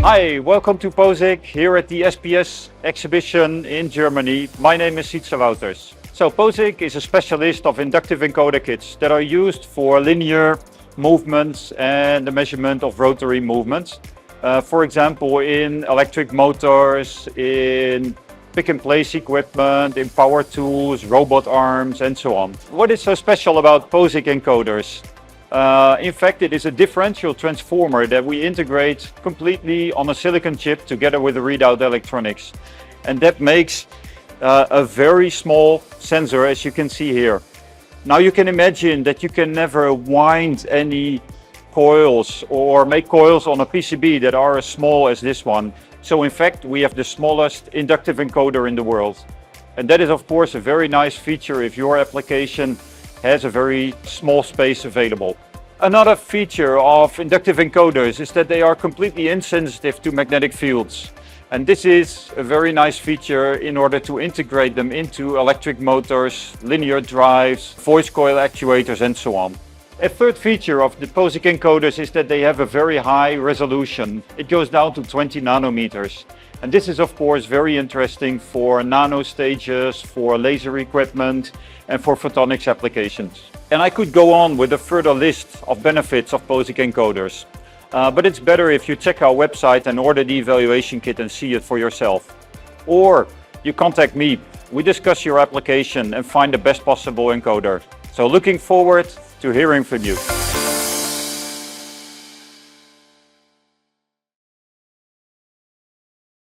Hi, welcome to POSIC here at the SPS exhibition in Germany. My name is Sietse Wouters. So POSIC is a specialist of inductive encoder kits that are used for linear movements and the measurement of rotary movements. For example, in electric motors, in pick and place equipment, in power tools, robot arms, and so on. What is so special about POSIC encoders? In fact, it is a differential transformer that we integrate completely on a silicon chip together with the readout electronics. And that makes a very small sensor, as you can see here. Now you can imagine that you can never wind any coils or make coils on a PCB that are as small as this one. So in fact, we have the smallest inductive encoder in the world. And that is of course a very nice feature if your application has a very small space available. Another feature of inductive encoders is that they are completely insensitive to magnetic fields. And this is a very nice feature in order to integrate them into electric motors, linear drives, voice coil actuators, and so on. A third feature of the POSIC encoders is that they have a very high resolution. It goes down to 20 nanometers. And this is of course very interesting for nano stages, for laser equipment, and for photonics applications. And I could go on with a further list of benefits of POSIC encoders. But it's better if you check our website and order the evaluation kit and see it for yourself. Or you contact me, we discuss your application and find the best possible encoder. So looking forward to hearing from you.